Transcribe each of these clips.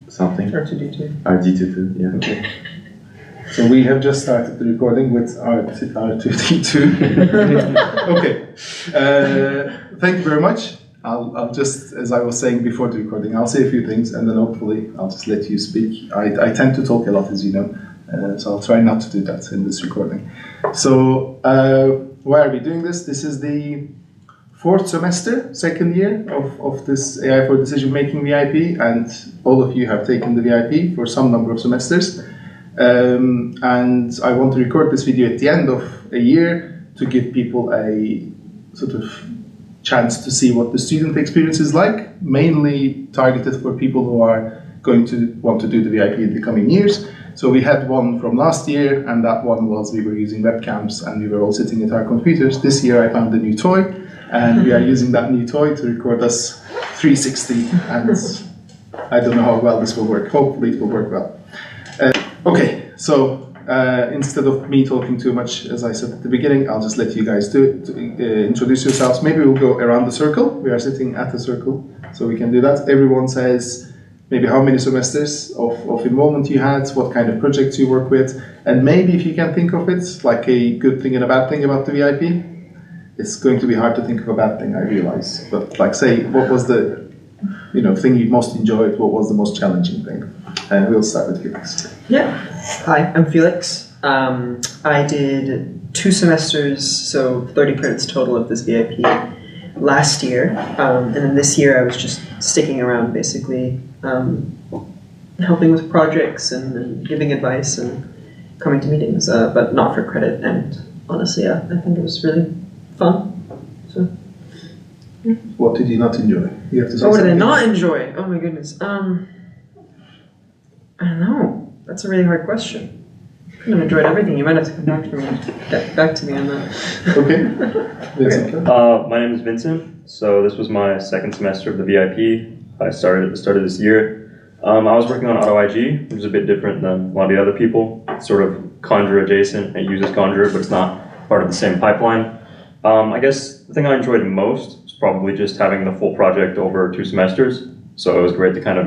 something. R2D2. R2D2, yeah. Okay. So we have just started the recording with R2D2. Okay. Thank you very much. I'll just, as I was saying before the recording, I'll say a few things and then hopefully I'll just let you speak. I tend to talk a lot, as you know, so I'll try not to do that in this recording. So why are we doing this? This is the fourth semester, second year of this AI for Decision Making VIP, and all of you have taken the VIP for some number of semesters. And I want to record this video at the end of a year to give people a sort of chance to see what the student experience is like, mainly targeted for people who are going to want to do the VIP in the coming years. So we had one from last year, and that one was we were using webcams and we were all sitting at our computers. This year I found a new toy, and we are using that new toy to record us 360, and I don't know how well this will work. Hopefully it will work well. Okay, so instead of me talking too much, as I said at the beginning, I'll just let you guys introduce yourselves. Maybe we'll go around the circle. We are sitting at a circle, so we can do that. Everyone says maybe how many semesters of involvement you had, what kind of projects you work with, and maybe if you can think of it, like a good thing and a bad thing about the VIP. It's going to be hard to think of a bad thing, I realize. But like, say, what was the thing you most enjoyed? What was the most challenging thing? And we'll start with Felix. Yeah. Hi, I'm Felix. I did 2 semesters, so 30 credits total of this VIP last year. And then this year I was just sticking around, basically, helping with projects and giving advice and coming to meetings, but not for credit. And honestly, I think it was really fun. So. What did you not enjoy? You have to say what did I something. not enjoy? Oh my goodness. I don't know. That's a really hard question. I kind of enjoyed everything. You might have to come back to me on that. Okay. Vincent. My name is Vincent. So this was my second semester of the VIP. I started at the start of this year. I was working on AutoIG, which is a bit different than a lot of the other people. It's sort of Conjure adjacent. It uses Conjure, but it's not part of the same pipeline. I guess the thing I enjoyed most was probably just having the full project over 2 semesters. So it was great to kind of,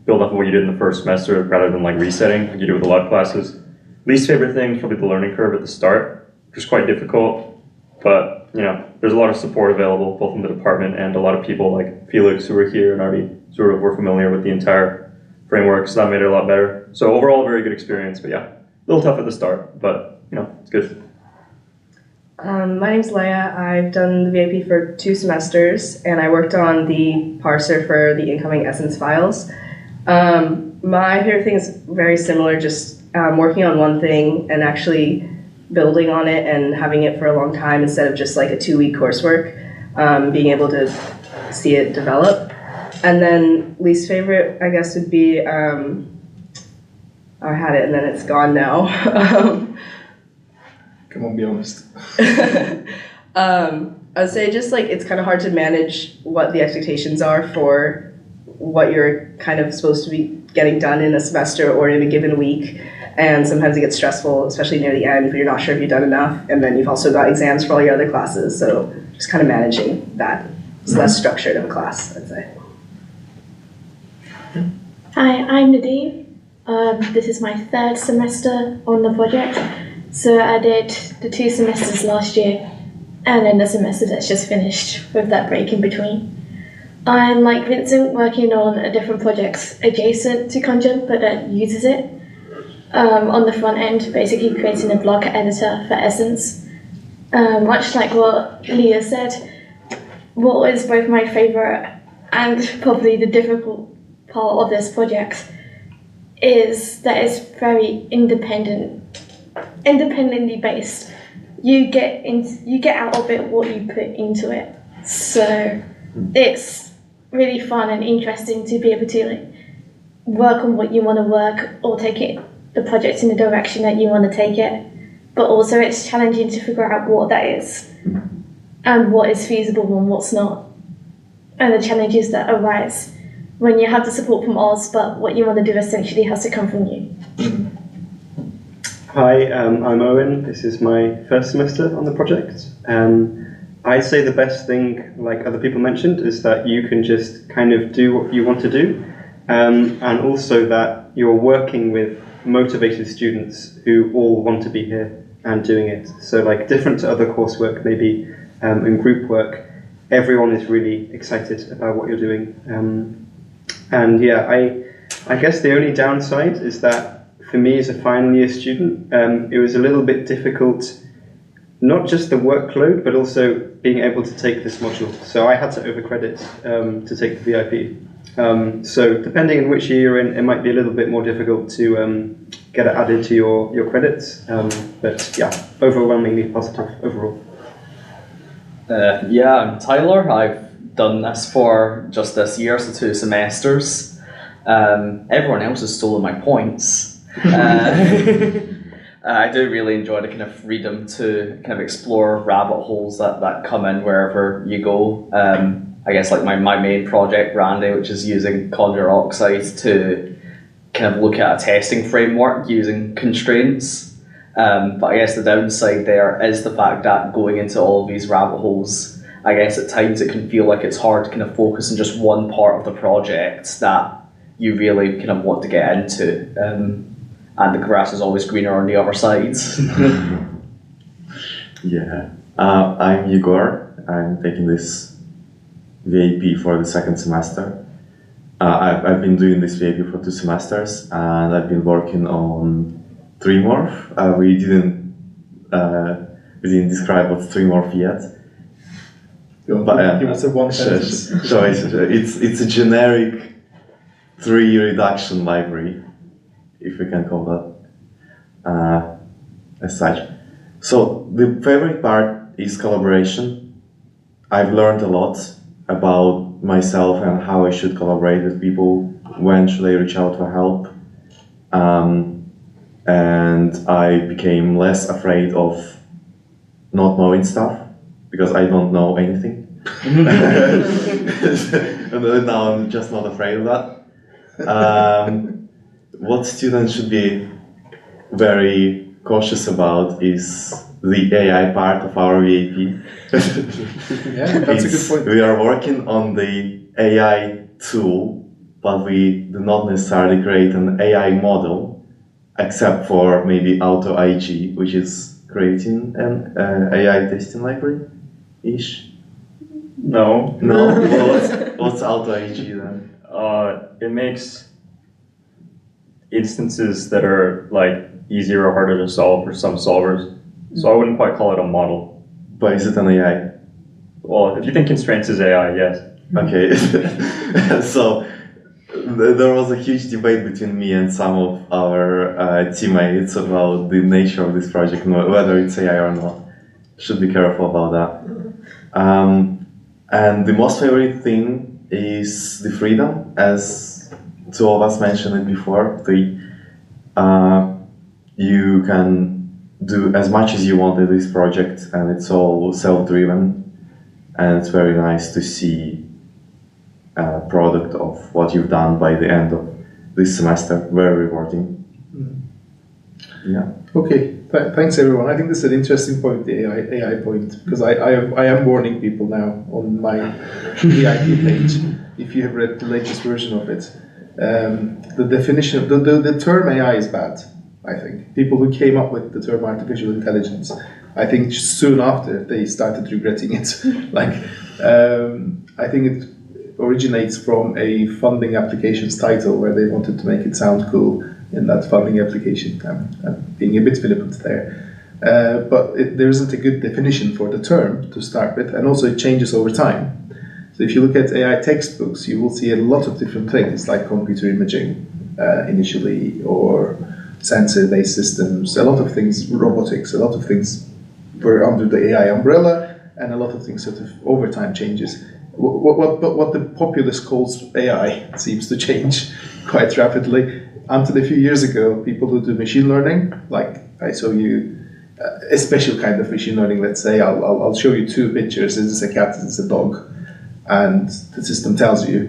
build off of what you did in the first semester rather than like resetting like you do with a lot of classes. Least favorite thing is probably the learning curve at the start, which is quite difficult. But, there's a lot of support available both in the department and a lot of people like Felix who are here and already sort of were familiar with the entire framework. So that made it a lot better. So overall, a very good experience. But yeah, a little tough at the start, but, it's good. My name's Leia. I've done the VIP for 2 semesters, and I worked on the parser for the incoming Essence files. My favorite thing is very similar, just working on one thing and actually building on it and having it for a long time instead of just like a 2-week coursework, being able to see it develop. And then least favorite, I guess, would be, I had it and then it's gone now. Come on, be honest. I would say just like it's kind of hard to manage what the expectations are for what you're kind of supposed to be getting done in a semester or in a given week. And sometimes it gets stressful, especially near the end, if you're not sure if you've done enough. And then you've also got exams for all your other classes. So just kind of managing that. It's less structured of a class, I'd say. Hi, I'm Nadine. This is my 3rd semester on the project. So I did the 2 semesters last year, and then the semester that's just finished with that break in between. I'm like Vincent, working on a different project adjacent to Conjure, but that uses it. On the front end, basically creating a block editor for Essence. Much like what Leah said, what was both my favourite and probably the difficult part of this project is that it's very independently based. You get out of it what you put into it. So it's really fun and interesting to be able to work on what you want to work or take the project in the direction that you want to take it. But also it's challenging to figure out what that is and what is feasible and what's not. And the challenges that arise when you have the support from us, but what you want to do essentially has to come from you. Hi, I'm Owen. This is my 1st semester on the project. I'd say the best thing, like other people mentioned, is that you can just kind of do what you want to do. and also that you're working with motivated students who all want to be here and doing it. So like different to other coursework, maybe in group work, everyone is really excited about what you're doing. And yeah, I guess the only downside is that for me as a final year student, it was a little bit difficult, not just the workload, but also being able to take this module. So I had to overcredit to take the VIP. So depending on which year you're in, it might be a little bit more difficult to get it added to your credits. But yeah, overwhelmingly positive overall. Yeah, I'm Tyler. I've done this for just this year, so 2 semesters. Everyone else has stolen my points. I do really enjoy the kind of freedom to kind of explore rabbit holes that come in wherever you go. I guess like my main project, Randy, which is using Conjure Oxide to kind of look at a testing framework using constraints. But I guess the downside there is the fact that going into all of these rabbit holes, I guess at times it can feel like it's hard to kind of focus on just one part of the project that you really kind of want to get into. And the grass is always greener on the other sides. Yeah, I'm Igor. I'm taking this VAP for the second semester. I've been doing this VAP for 2 semesters, and I've been working on Trimorph. We didn't describe what's Trimorph yet. But Give us a one sentence. so it's a generic tree reduction library, if we can call that as such. So the favorite part is collaboration. I've learned a lot about myself and how I should collaborate with people, when should I reach out for help. And I became less afraid of not knowing stuff, because I don't know anything. And now I'm just not afraid of that. What students should be very cautious about is the AI part of our VAP. Yeah, that's a good point. We are working on the AI tool, but we do not necessarily create an AI model, except for maybe AutoIG, which is creating an AI testing library-ish. No. No? What's AutoIG then? It makes instances that are like easier or harder to solve for some solvers. So I wouldn't quite call it a model. But is it an AI? Well, if you think constraints is AI, yes. Okay. So there was a huge debate between me and some of our teammates about the nature of this project, whether it's AI or not. Should be careful about that. And the most favorite thing is the freedom, as 2 of us mentioned it before, 3. You can do as much as you want in this project, and it's all self-driven, and it's very nice to see a product of what you've done by the end of this semester. Very rewarding. Yeah. Okay, thanks everyone. I think this is an interesting point, the AI point, because I am warning people now on my VIP page. If you have read the latest version of it, the definition of the term AI is bad. I think people who came up with the term artificial intelligence, I think soon after they started regretting it. I think it originates from a funding applications title where they wanted to make it sound cool in that funding application. I'm being a bit flippant there. But there isn't a good definition for the term to start with, and also it changes over time. So if you look at AI textbooks, you will see a lot of different things like computer imaging initially, or sensor-based systems, a lot of things, robotics, a lot of things were under the AI umbrella, and a lot of things sort of over time changes. What the populace calls AI seems to change quite rapidly. Until a few years ago, people who do machine learning, like I show you a special kind of machine learning, let's say, I'll show you 2 pictures, is this a cat, is this a dog? And the system tells you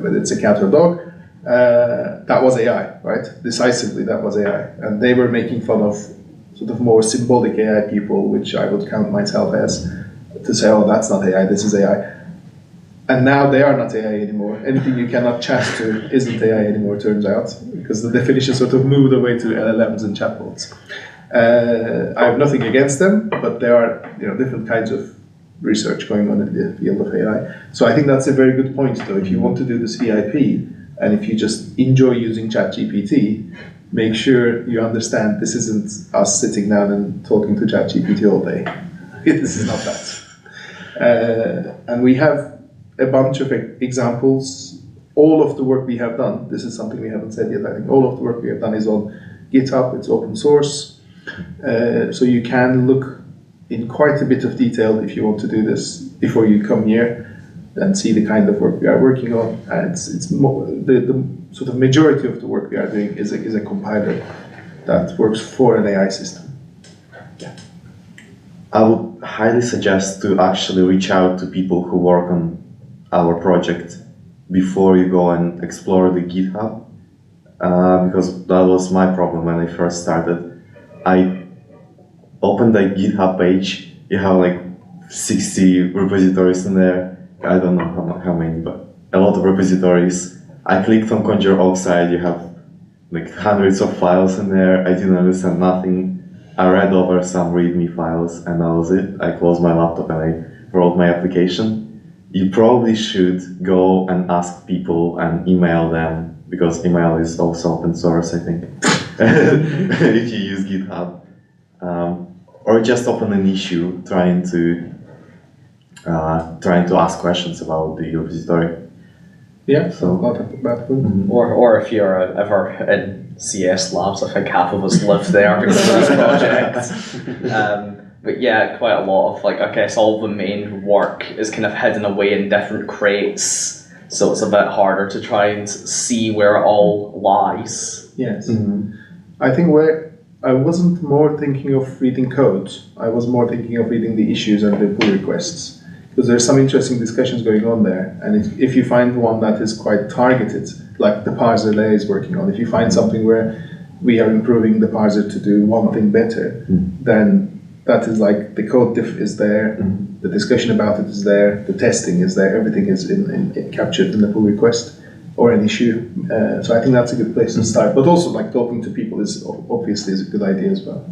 whether it's a cat or a dog. That was AI, right? Decisively, that was AI. And they were making fun of sort of more symbolic AI people, which I would count myself as, to say, oh, that's not AI, this is AI. And now they are not AI anymore. Anything you cannot chat to isn't AI anymore, turns out, because the definition sort of moved away to LLMs and chatbots. I have nothing against them, but there are different kinds of research going on in the field of AI. So I think that's a very good point, though. If you want to do this VIP, and if you just enjoy using ChatGPT, make sure you understand this isn't us sitting down and talking to ChatGPT all day. This is not that. And we have a bunch of examples. All of the work we have done, this is something we haven't said yet, I think all of the work we have done is on GitHub, it's open source. So you can look in quite a bit of detail if you want to do this before you come here and see the kind of work we are working on. And it's more, the sort of majority of the work we are doing is a compiler that works for an AI system. Yeah. I would highly suggest to actually reach out to people who work on our project before you go and explore the GitHub, because that was my problem when I first started. I opened the GitHub page, you have like 60 repositories in there. I don't know how many, but a lot of repositories. I clicked on Conjure Oxide, you have like hundreds of files in there. I didn't understand nothing. I read over some README files and that was it. I closed my laptop and I wrote my application. You probably should go and ask people and email them, because email is also open source, I think, if you use GitHub. Or just open an issue trying to ask questions about the repository. Yeah, so not a bad point. Or if you're ever in CS labs, I think half of us live there because of this project. But yeah, quite a lot of I guess all the main work is kind of hidden away in different crates, so it's a bit harder to try and see where it all lies. Yes. Mm-hmm. I think where I wasn't more thinking of reading code, I was more thinking of reading the issues and the pull requests. Because there's some interesting discussions going on there, and if you find one that is quite targeted, like the parser Leia is working on, if you find something where we are improving the parser to do one thing better, then that is like the code diff is there, the discussion about it is there, the testing is there, everything is captured in the pull request or an issue. So I think that's a good place to start. But also talking to people is obviously is a good idea as well.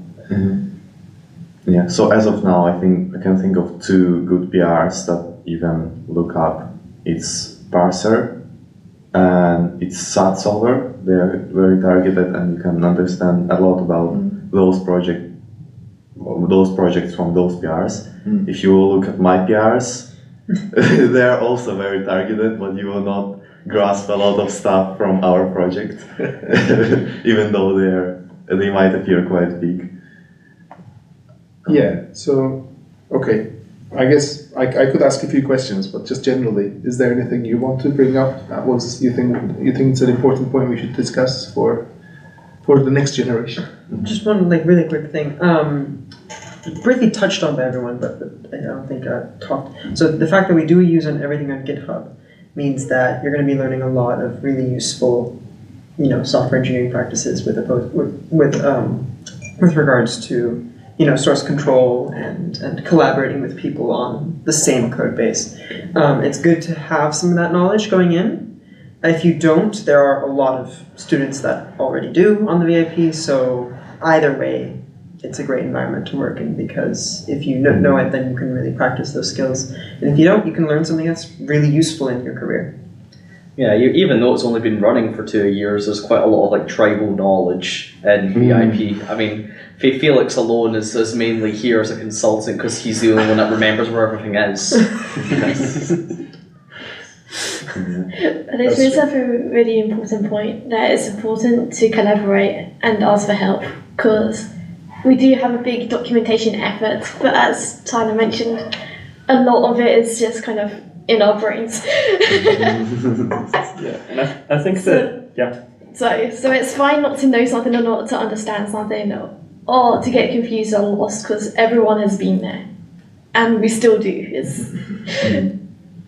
Yeah, so as of now, I can think of two good PRs that you can look up. It's Parser and it's SAT Solver. They're very targeted and you can understand a lot about those projects from those PRs. If you look at my PRs, they're also very targeted, but you will not grasp a lot of stuff from our project, even though they might appear quite big. Yeah, so, okay. I guess I could ask a few questions, but just generally, is there anything you want to bring up that you think it's an important point we should discuss for the next generation? Just one really quick thing. Briefly touched on by everyone, but I don't think I talked. So the fact that we do use everything on GitHub means that you're going to be learning a lot of really useful, software engineering practices with regards to source control and collaborating with people on the same code base. It's good to have some of that knowledge going in. If you don't, there are a lot of students that already do on the VIP, so either way, it's a great environment to work in, because if you know it, then you can really practice those skills. And if you don't, you can learn something that's really useful in your career. Yeah, even though it's only been running for 2 years, there's quite a lot of tribal knowledge in VIP. I mean, Felix alone is mainly here as a consultant because he's the only one that remembers where everything is. This brings up a really important point, that it's important to collaborate and ask for help, because we do have a big documentation effort, but as Tyler mentioned, a lot of it is just kind of in our brains. Yeah, and I think that, yeah. So it's fine not to know something or not to understand something or to get confused or lost, because everyone has been there, and we still do.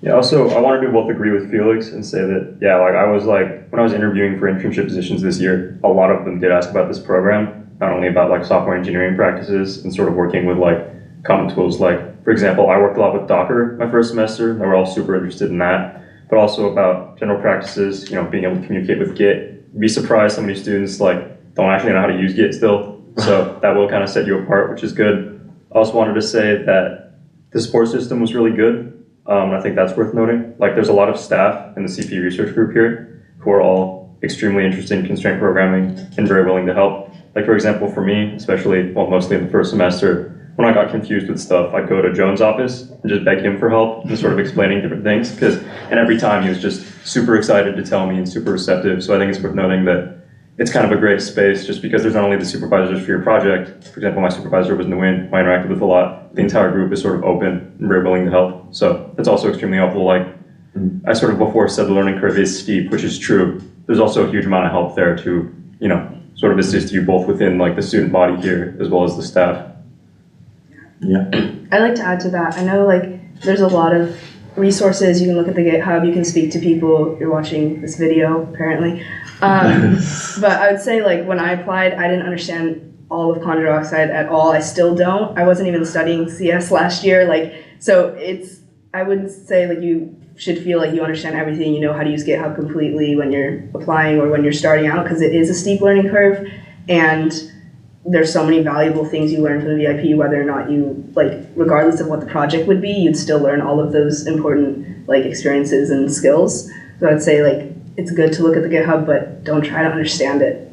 Yeah, also, I wanted to both agree with Felix and say that, when I was interviewing for internship positions this year, a lot of them did ask about this program, not only about software engineering practices and sort of working with common tools. Like, for example, I worked a lot with Docker my first semester, and we're all super interested in that, but also about general practices, being able to communicate with Git. You'd be surprised how many students don't actually know how to use Git still, so that will kind of set you apart, which is good. I also wanted to say that the support system was really good. I think that's worth noting. Like, there's a lot of staff in the CP research group here who are all extremely interested in constraint programming and very willing to help. Like, for example, for me, especially, mostly in the first semester, when I got confused with stuff, I'd go to Joan's office and just beg him for help and sort of explaining different things. And every time he was just super excited to tell me and super receptive. So I think it's worth noting that it's kind of a great space just because there's not only the supervisors for your project. For example, my supervisor was Nguyen, who I interacted with a lot. The entire group is sort of open and very willing to help. So that's also extremely helpful. Like, I sort of before said the learning curve is steep, which is true. There's also a huge amount of help there to, sort of assist you both within like the student body here as well as the staff. Yeah. I'd like to add to that. I know there's a lot of resources. You can look at the GitHub, you can speak to people. You're watching this video, apparently. But I would say when I applied, I didn't understand all of conjure oxide at all. I still don't. I wasn't even studying CS last year. So I wouldn't say you should feel like you understand everything, you know how to use GitHub completely when you're applying or when you're starting out, because it is a steep learning curve, and there's so many valuable things you learn from the VIP, whether or not you, regardless of what the project would be, you'd still learn all of those important, experiences and skills. So I'd say, it's good to look at the GitHub, but don't try to understand it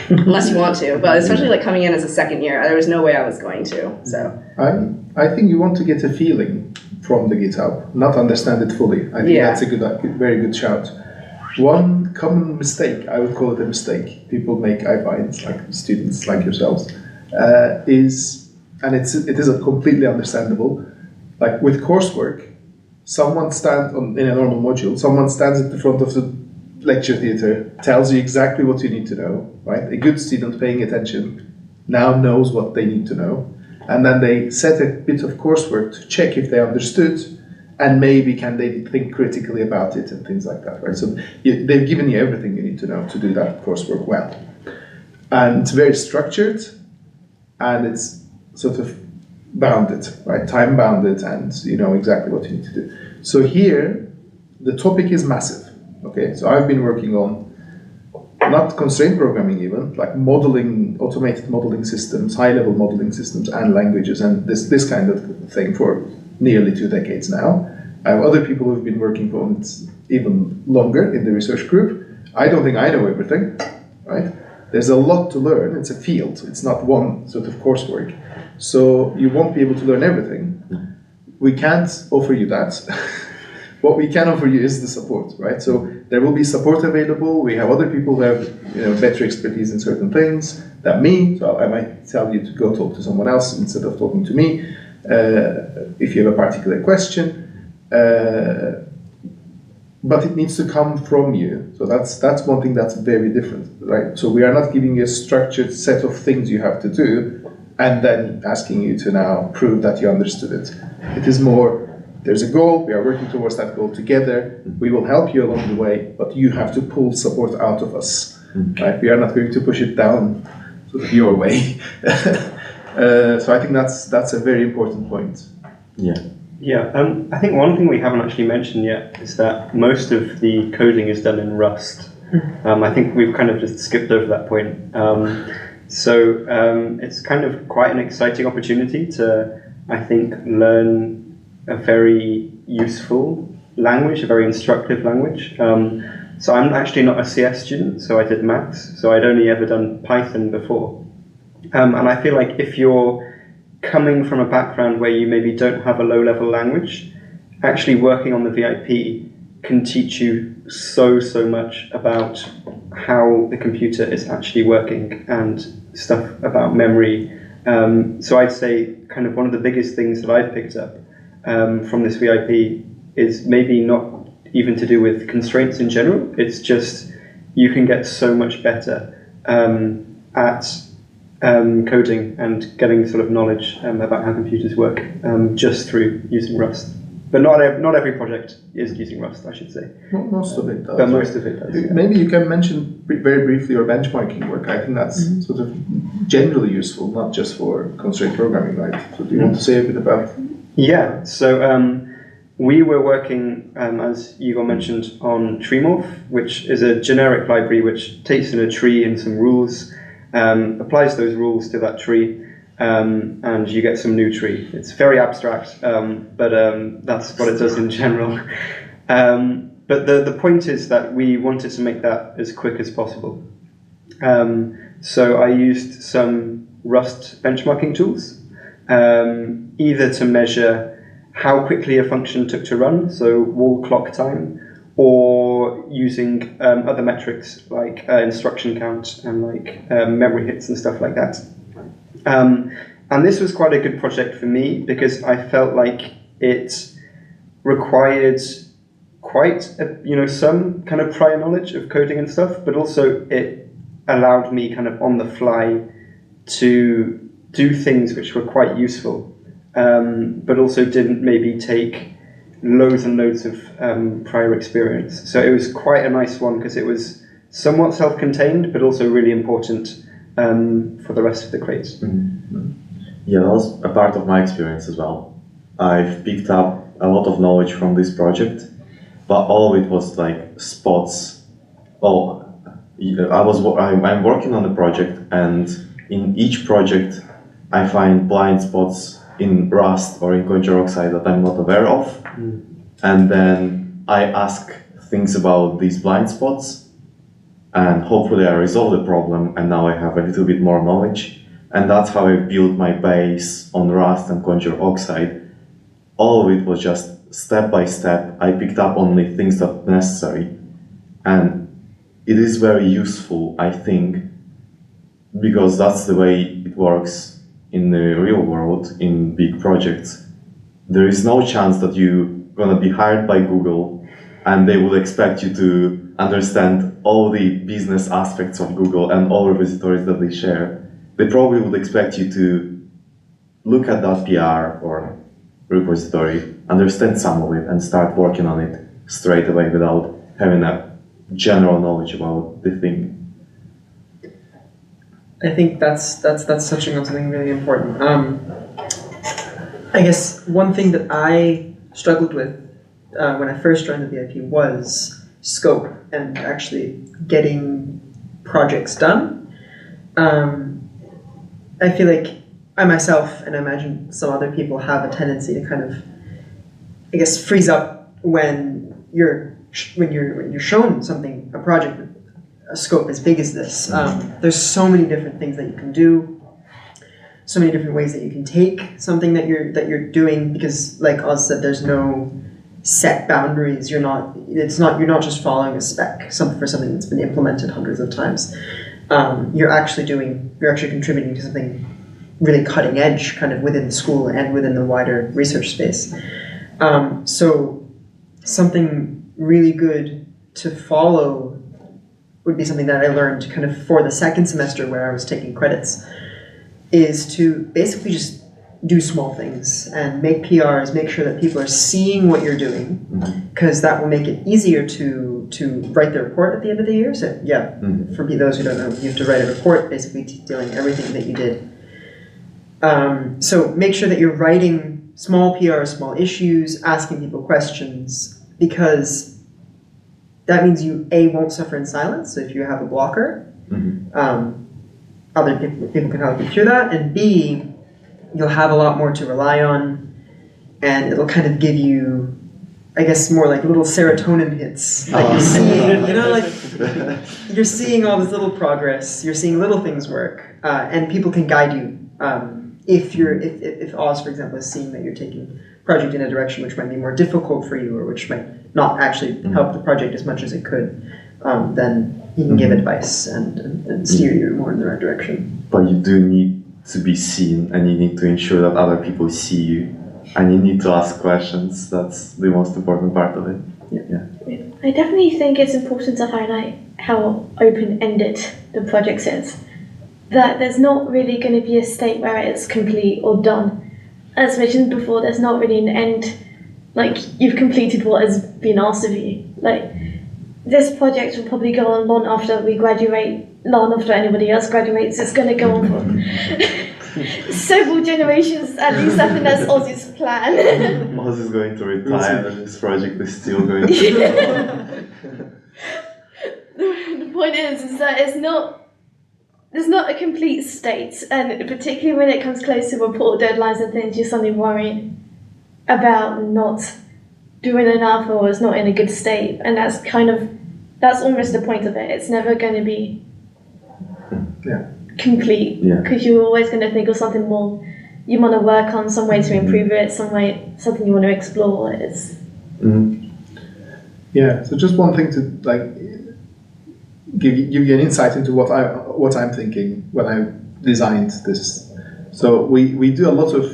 unless you want to. But especially, coming in as a second year, there was no way I was going to, so. I think you want to get a feeling from the GitHub, not understand it fully. I think that's a very good shout. One common mistake, I would call it a mistake, people make, I find, students like yourselves, is, and it is a completely understandable, with coursework, someone stands in a normal module, someone stands at the front of the lecture theater, tells you exactly what you need to know, right? A good student paying attention now knows what they need to know, and then they set a bit of coursework to check if they understood, and maybe can they think critically about it and things like that, right? So they've given you everything you need to know to do that coursework well. And it's very structured, and it's sort of bounded, right? Time bounded, and you know exactly what you need to do. So here, the topic is massive, okay? So I've been working on not constraint programming even, modeling, automated modeling systems, high-level modeling systems and languages, and this kind of thing for nearly 2 decades now. I have other people who've been working on it even longer in the research group. I don't think I know everything, right? There's a lot to learn. It's a field. It's not one sort of coursework. So you won't be able to learn everything. We can't offer you that. What we can offer you is the support, right? So there will be support available. We have other people who have better expertise in certain things than me. So I might tell you to go talk to someone else instead of talking to me. If you have a particular question, but it needs to come from you. So that's one thing that's very different, right? So we are not giving you a structured set of things you have to do and then asking you to now prove that you understood it. It is more, there's a goal, we are working towards that goal together, we will help you along the way, but you have to pull support out of us, right? We are not going to push it down sort of your way. So I think that's a very important point. Yeah, I think one thing we haven't actually mentioned yet is that most of the coding is done in Rust. I think we've kind of just skipped over that point. So it's kind of quite an exciting opportunity to, I think, learn a very useful language, a very instructive language. So I'm actually not a CS student, so I did maths, so I'd only ever done Python before. And I feel like if you're coming from a background where you maybe don't have a low-level language, actually working on the VIP can teach you so much about how the computer is actually working and stuff about memory. So I'd say kind of one of the biggest things that I've picked up from this VIP is maybe not even to do with constraints in general, it's just you can get so much better at coding and getting sort of knowledge about how computers work just through using Rust. But not every project is using Rust, I should say. Most of it does. But most of it does. Maybe you can mention very briefly your benchmarking work. I think that's sort of generally useful, not just for constraint programming, right? So do you want to say a bit about? Yeah, so we were working, as Igor mentioned, on TreeMorph, which is a generic library which takes in a tree and some rules, applies those rules to that tree, and you get some new tree. It's very abstract, but that's what it does in general. But the point is that we wanted to make that as quick as possible. So I used some Rust benchmarking tools, either to measure how quickly a function took to run, so wall clock time, or using other metrics like instruction count and like memory hits and stuff like that. And this was quite a good project for me because I felt like it required quite some kind of prior knowledge of coding and stuff, but also it allowed me kind of on the fly to do things which were quite useful, but also didn't maybe take loads and loads of prior experience. So it was quite a nice one because it was somewhat self-contained, but also really important for the rest of the crates. Mm-hmm. Yeah, that was a part of my experience as well. I've picked up a lot of knowledge from this project, but all of it was like spots. I'm working on the project, and in each project I find blind spots in Rust or in conjure oxide that I'm not aware of, and then I ask things about these blind spots, and hopefully I resolve the problem, and now I have a little bit more knowledge, and that's how I built my base on Rust and conjure oxide. All of it was just step by step. I picked up only things that were necessary, and it is very useful, I think, because that's the way it works in the real world, in big projects. There is no chance that you're gonna be hired by Google and they will expect you to understand all the business aspects of Google and all repositories that they share. They probably would expect you to look at that PR or repository, understand some of it, and start working on it straight away without having a general knowledge about the thing. I think that's touching on something really important. I guess one thing that I struggled with when I first joined the VIP was scope and actually getting projects done. I feel like I myself, and I imagine some other people, have a tendency to kind of, I guess, freeze up when you're shown something, a project with a scope as big as this. There's so many different things that you can do, so many different ways that you can take something that you're doing, because like Oz said, there's no set boundaries. You're not just following a spec for something that's been implemented hundreds of times. You're actually contributing to something really cutting edge, kind of within the school and within the wider research space. So something really good to follow would be something that I learned kind of for the second semester where I was taking credits, is to basically just do small things and make PRs, make sure that people are seeing what you're doing, because that will make it easier to write the report at the end of the year. So for those who don't know, you have to write a report basically detailing everything that you did. So make sure that you're writing small PRs, small issues, asking people questions, because that means you won't suffer in silence. So if you have a blocker, other people can help you through that, and B, you'll have a lot more to rely on, and it'll kind of give you, I guess, more like little serotonin hits that you're seeing. You're seeing all this little progress, you're seeing little things work, and people can guide you. If Oz, for example, is seeing that you're taking project in a direction which might be more difficult for you, or which might not actually help the project as much as it could, then he can give advice and steer you more in the right direction. But you do need to be seen, and you need to ensure that other people see you, and you need to ask questions. That's the most important part of it. Yeah. I definitely think it's important to highlight how open-ended the project is. That there's not really going to be a state where it's complete or done. As mentioned before, there's not really an end. Like, you've completed what has been asked of you. Like, this project will probably go on long after we graduate, long after anybody else graduates. It's going to go on for several generations, at least I think that's Ozzy's plan. Oz is going to retire and this project is still going to The point is that it's not a complete state, and particularly when it comes close to report deadlines and things, you suddenly worry about not doing enough or it's not in a good state, and that's almost the point of it. It's never going to be complete, because you're always going to think of something more you want to work on, some way to improve it, something you want to explore. It's Yeah, so just one thing to like give you an insight into what I'm thinking when I designed this. So we do a lot of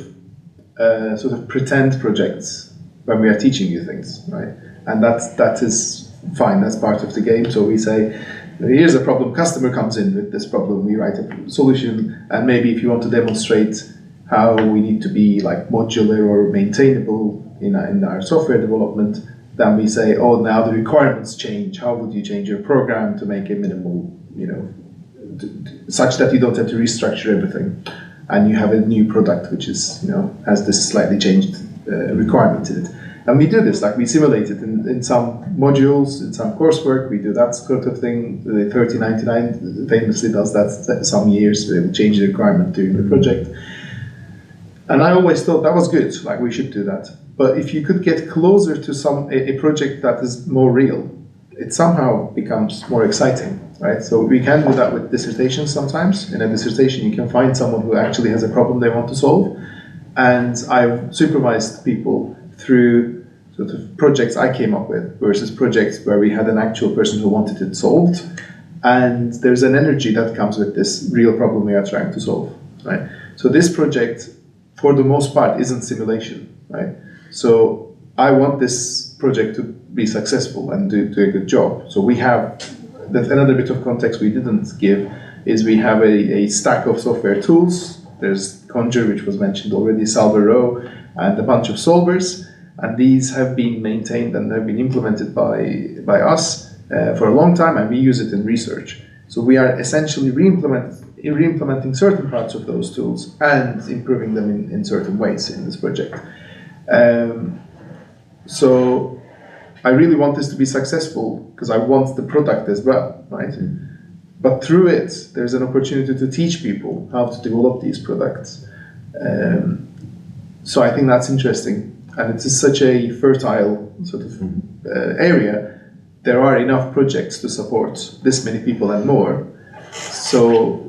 sort of pretend projects when we are teaching you things, right? And that is fine. That's part of the game. So we say, here's a problem. Customer comes in with this problem. We write a solution, and maybe if you want to demonstrate how we need to be like modular or maintainable in our software development, then we say, oh, now the requirements change. How would you change your program to make it minimal, such that you don't have to restructure everything, and you have a new product which is, has this slightly changed requirement in it. And we do this, like we simulate it in some modules, in some coursework. We do that sort of thing. The 3099 famously does that some years. They will change the requirement during the project. And I always thought that was good, like we should do that. But if you could get closer to a project that is more real, it somehow becomes more exciting, right? So we can do that with dissertations sometimes. In a dissertation, you can find someone who actually has a problem they want to solve. And I've supervised people through sort of projects I came up with versus projects where we had an actual person who wanted it solved. And there's an energy that comes with this real problem we are trying to solve, right? So this project, for the most part, isn't simulation, right? So I want this project to be successful and do a good job. So we have, another bit of context we didn't give is we have a stack of software tools. There's Conjure, which was mentioned already, Solver Row, and a bunch of solvers. And these have been maintained and have been implemented by us for a long time, and we use it in research. So we are essentially re-implementing certain parts of those tools and improving them in certain ways in this project. So I really want this to be successful because I want the product as well, right? But through it, there's an opportunity to teach people how to develop these products. So I think that's interesting. And it is such a fertile sort of area. There are enough projects to support this many people and more. So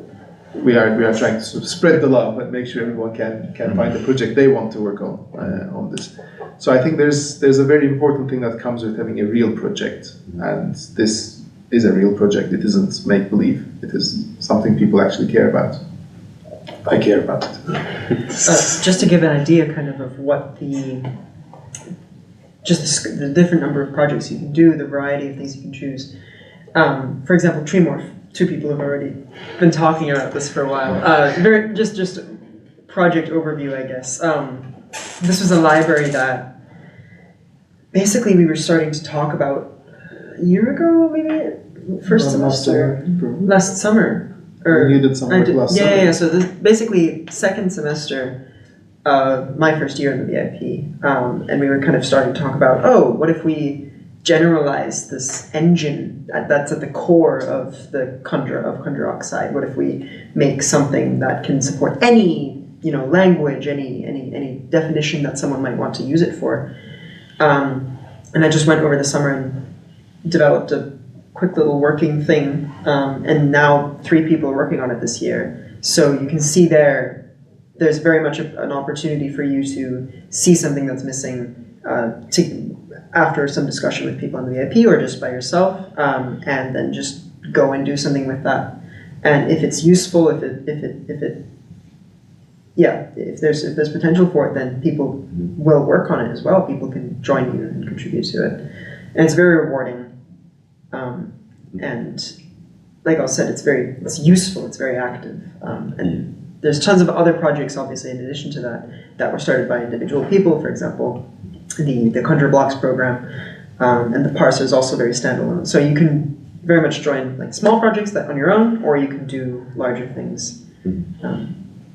we are trying to sort of spread the love and make sure everyone can find the project they want to work on this. So I think there's a very important thing that comes with having a real project, and this is a real project. It isn't make-believe. It is something people actually care about. I care about it. Just to give an idea kind of what the different number of projects you can do, the variety of things you can choose. For example, Treemorph. Two people have already been talking about this for a while. Just project overview, I guess. This was a library that basically we were starting to talk about a year ago, maybe first semester, last summer. Or you did some work last summer. Yeah. So basically second semester, my first year in the VIP, and we were kind of starting to talk about, what if we generalize this engine that's at the core of the Conjure Oxide? What if we make something that can support any language, any definition that someone might want to use it for? And I just went over the summer and developed a quick little working thing, and now 3 people are working on it this year. So you can see there's very much an opportunity for you to see something that's missing after some discussion with people in the VIP or just by yourself, and then just go and do something with that. And if it's useful, if there's potential for it, then people will work on it as well. People can join you and contribute to it, and it's very rewarding. And like I said, it's useful. It's very active, and there's tons of other projects, obviously, in addition to that were started by individual people. For example, the Conjure Blocks program And the parser is also very standalone. So you can very much join like small projects that on your own, or you can do larger things.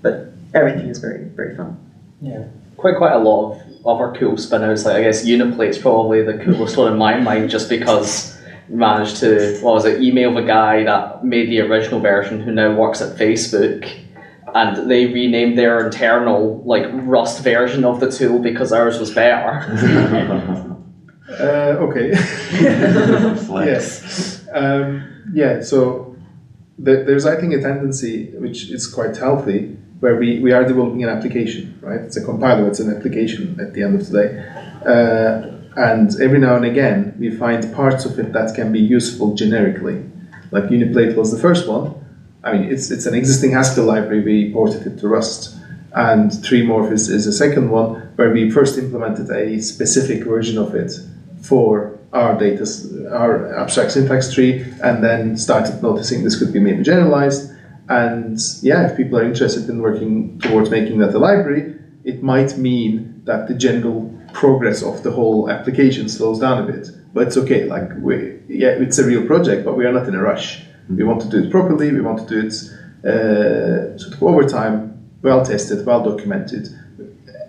But everything is very, very fun. Yeah. Quite a lot of other cool spin-outs. Like I guess Uniplate's probably the coolest one in my mind, just because we managed to email the guy that made the original version who now works at Facebook, and they renamed their internal like Rust version of the tool because ours was better. Okay. Yes. So there's, I think, a tendency, which is quite healthy, where we are developing an application, right? It's a compiler, it's an application at the end of the day. And every now and again, we find parts of it that can be useful generically. Like Uniplate was the first one. I mean, it's an existing Haskell library, we ported it to Rust. And Treemorph is a second one, where we first implemented a specific version of it for our our abstract syntax tree, and then started noticing this could be maybe generalized. And yeah, if people are interested in working towards making that a library, it might mean that the general progress of the whole application slows down a bit. But it's okay, like it's a real project, but we are not in a rush. We want to do it properly, we want to do it sort of over time, well tested, well documented.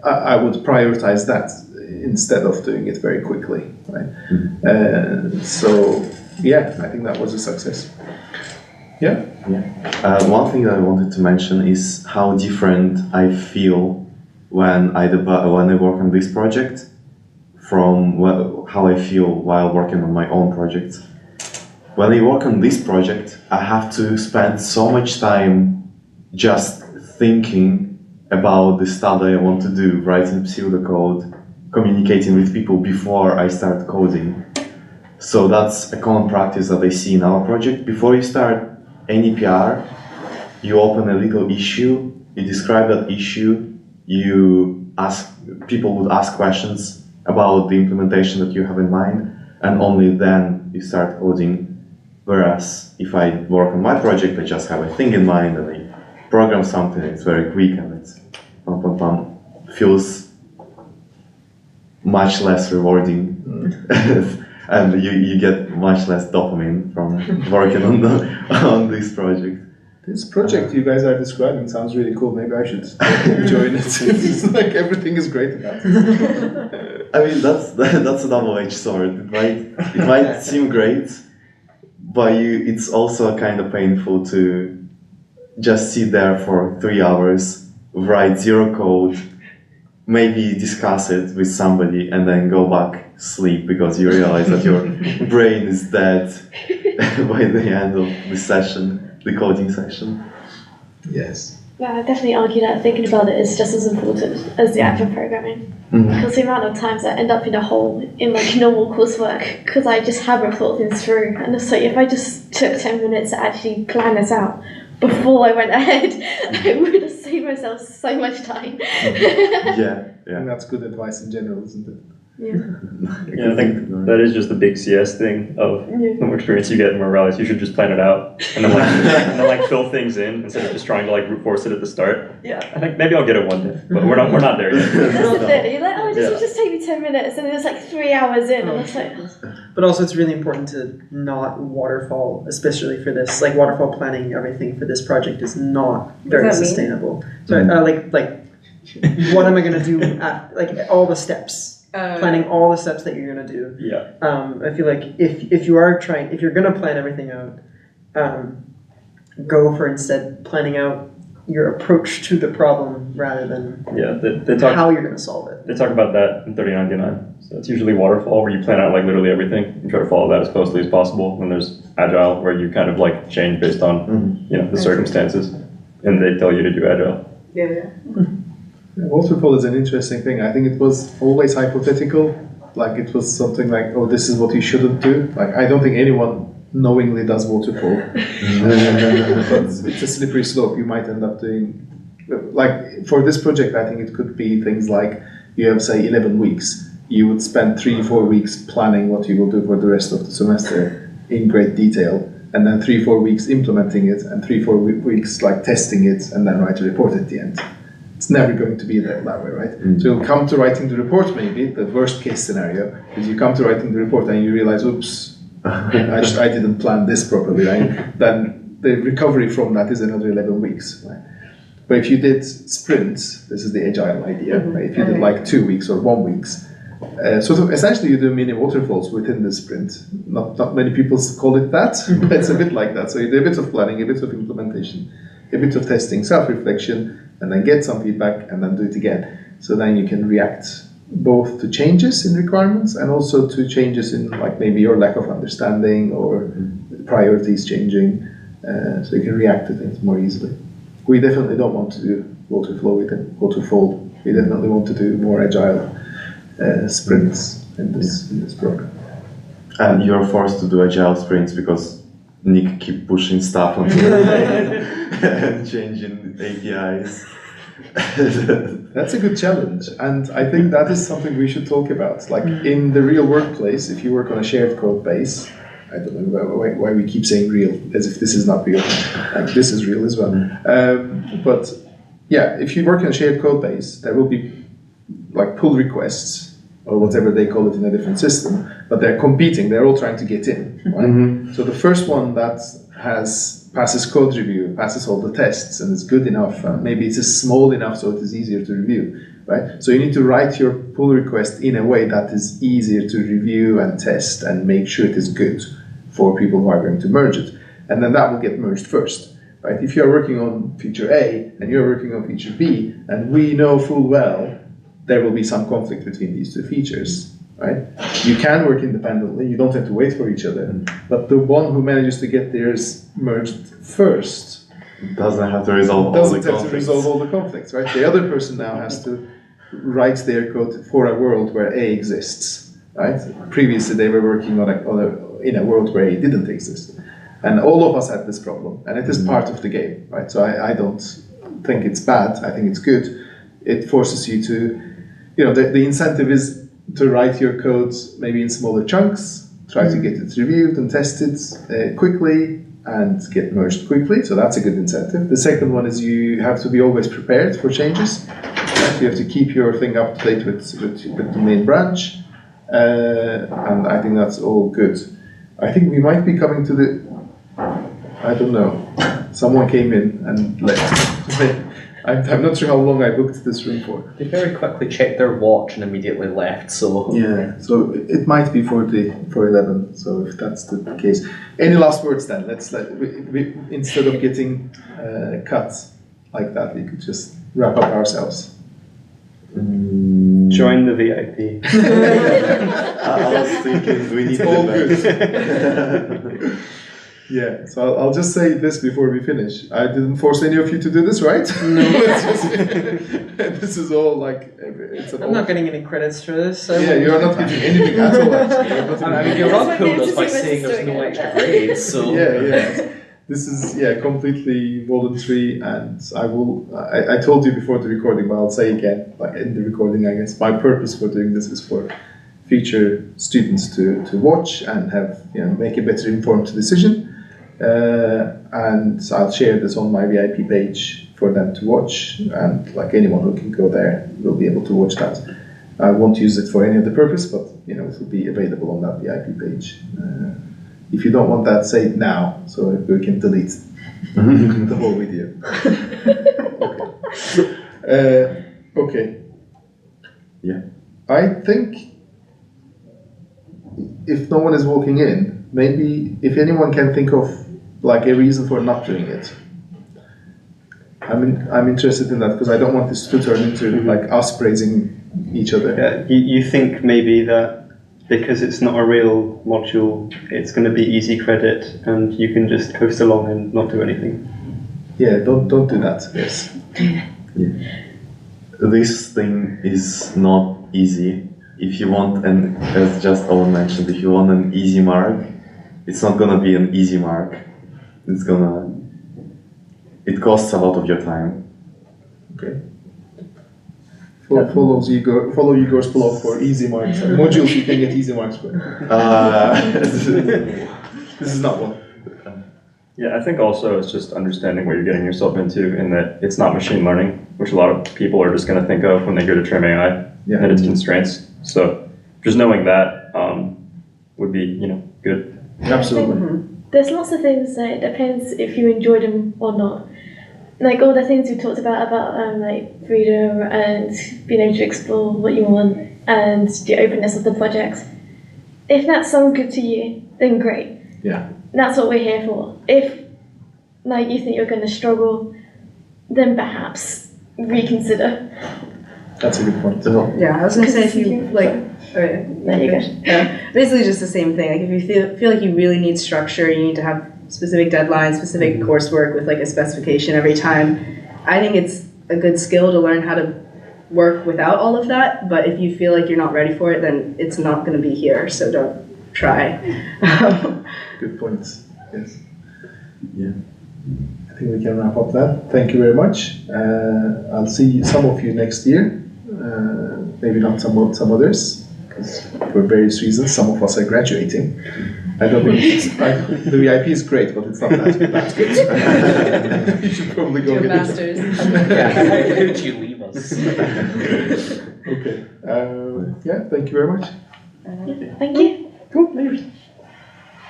I would prioritize that instead of doing it very quickly, right? So yeah, I think that was a success. Yeah. One thing that I wanted to mention is how different I feel when I work on this project from how I feel while working on my own project. When I work on this project, I have to spend so much time just thinking about the stuff that I want to do, writing pseudocode, communicating with people before I start coding. So that's a common practice that I see in our project. Before you start any PR, you open a little issue, you describe that issue, people would ask questions about the implementation that you have in mind, and only then you start coding. Whereas if I work on my project, I just have a thing in mind and I program something, it's very quick and it's feels much less rewarding. And you get much less dopamine from working on this project. This project you guys are describing sounds really cool. Maybe I should join it. It's like everything is great about it. I mean, that's a double-edged sword. It might seem great, but it's also kind of painful to just sit there for 3 hours, write zero code, maybe discuss it with somebody, and then go back sleep because you realize that your brain is dead by the end of the session, the coding session. Yes. Yeah, I definitely argue that thinking about it is just as important as the actual programming. Because the amount of times I end up in a hole in like normal coursework because I just haven't thought things through. And so if I just took 10 minutes to actually plan this out before I went ahead, I would have saved myself so much time. Yeah. And that's good advice in general, isn't it? Yeah, I think that is just the big CS thing of the more experience you get, the more realize you should just plan it out and then fill things in instead of just trying to like brute force it at the start. Yeah. I think maybe I'll get it one day, but we're not there yet. That's the thing. You're like, oh, this will just take me 10 minutes, and then it's like 3 hours in, and it's like. But also, it's really important to not waterfall, especially for this. Like waterfall planning, everything for this project is not very sustainable. So, like, what am I going to do? Like all the steps. Planning all the steps that you're gonna do. Yeah. I feel like if you're gonna plan everything out, go for instead planning out your approach to the problem rather than they talk how you're gonna solve it. They talk about that in 39D9. So it's usually waterfall where you plan out like literally everything and try to follow that as closely as possible. And there's agile where you kind of like change based on the circumstances, and they tell you to do agile. Yeah. Waterfall is an interesting thing. I think it was always hypothetical. Like it was something like, oh, this is what you shouldn't do. Like I don't think anyone knowingly does waterfall. But it's a slippery slope. You might end up doing, like for this project, I think it could be things like you have say 11 weeks. You would spend 3-4 weeks planning what you will do for the rest of the semester in great detail, and then 3-4 weeks implementing it, and 3-4 weeks like testing it, and then write a report at the end. It's never going to be that way, right? So you'll come to writing the report, maybe the worst case scenario is you come to writing the report and you realize, oops, I didn't plan this properly, right? Then the recovery from that is another 11 weeks, right? But if you did sprints, this is the agile idea, right? If you did like 2 weeks or 1 week, sort of essentially you do mini waterfalls within the sprint. Not many people call it that, but it's a bit like that. So you do a bit of planning, a bit of implementation, a bit of testing, self-reflection, and then get some feedback and then do it again. So then you can react both to changes in requirements and also to changes in like maybe your lack of understanding or priorities changing. So you can react to things more easily. We definitely don't want to do waterfall. We definitely want to do more agile sprints in this program. And you're forced to do agile sprints because Nick keep pushing stuff on and changing APIs. That's a good challenge, and I think that is something we should talk about. Like in the real workplace, if you work on a shared code base, I don't know why we keep saying real, as if this is not real. Like this is real as well. But yeah, if you work in a shared code base, there will be like pull requests or whatever they call it in a different system, but they're competing. They're all trying to get in. Right? So the first one that passes code review, passes all the tests, and is good enough. Maybe it's small enough so it is easier to review. Right? So you need to write your pull request in a way that is easier to review and test and make sure it is good for people who are going to merge it. And then that will get merged first. Right? If you're working on feature A and you're working on feature B, and we know full well there will be some conflict between these two features. Right? You can work independently, you don't have to wait for each other. But the one who manages to get theirs merged first doesn't have to resolve all the conflicts, right? The other person now has to write their code for a world where A exists, right? Previously they were working in a world where A didn't exist. And all of us had this problem, and it is part of the game, right? So I don't think it's bad, I think it's good. It forces you to, the incentive is to write your code maybe in smaller chunks, try to get it reviewed and tested quickly, and get merged quickly, so that's a good incentive. The second one is you have to be always prepared for changes. You have to keep your thing up to date with the main branch, and I think that's all good. I think we might be coming to I don't know, someone came in and left. I'm not sure how long I booked this room for. They very quickly checked their watch and immediately left, so... Yeah, so it might be for 11, so if that's the case. Any last words then? We instead of getting cut like that, we could just wrap up ourselves. Join the VIP. I was thinking we need all good. good. Yeah, so I'll just say this before we finish. I didn't force any of you to do this, right? No. This is all like... I'm not getting any credits for this. So yeah, you're not getting anything at all, actually. I mean, your Rob pulled us by saying there's no extra grades, so... Yeah. This is, completely voluntary, and I told you before the recording, but I'll say again, like in the recording, I guess, my purpose for doing this is for future students to watch and have, make a better informed decision. And I'll share this on my VIP page for them to watch, and like anyone who can go there will be able to watch that. I won't use it for any other purpose, but it will be available on that VIP page. If you don't want that, say it now, so we can delete the whole video. Okay. Yeah. I think if no one is walking in, maybe if anyone can think of like a reason for not doing it. I'm interested in that because I don't want this to turn into like us praising each other. Yeah, you think maybe that because it's not a real module, it's going to be easy credit and you can just coast along and not do anything. Yeah, don't do that. Yes. Yeah. This thing is not easy. If you want, and as just Owen mentioned, if you want an easy mark, it's not gonna be an easy mark. It costs a lot of your time. Okay. Follow Igor's blog for easy marks. Modules you can get easy marks for. This is not one. Yeah, I think also it's just understanding what you're getting yourself into, and that it's not machine learning, which a lot of people are just going to think of when they go to trim AI, Yeah. and its constraints. So just knowing that would be, good. Absolutely. There's lots of things that it depends if you enjoy them or not. Like all the things we talked about like freedom and being able to explore what you want and the openness of the project. If that sounds good to you, then great. Yeah. That's what we're here for. If like you think you're going to struggle, then perhaps reconsider. That's a good point. Yeah, I was gonna say if you like. Okay. There you go. Yeah, basically just the same thing. Like if you feel like you really need structure, you need to have specific deadlines, specific coursework with like a specification every time. I think it's a good skill to learn how to work without all of that. But if you feel like you're not ready for it, then it's not going to be here. So don't try. Good points. Yes. Yeah. I think we can wrap up that. Thank you very much. I'll see some of you next year. Maybe not some others, because for various reasons, some of us are graduating. I don't think the VIP is great, but it's not that good. You should probably go Do a get master's. How could you leave us? it. Okay. Yeah. Thank you very much. Thank you.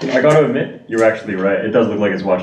I gotta admit, you're actually right. It does look like it's watching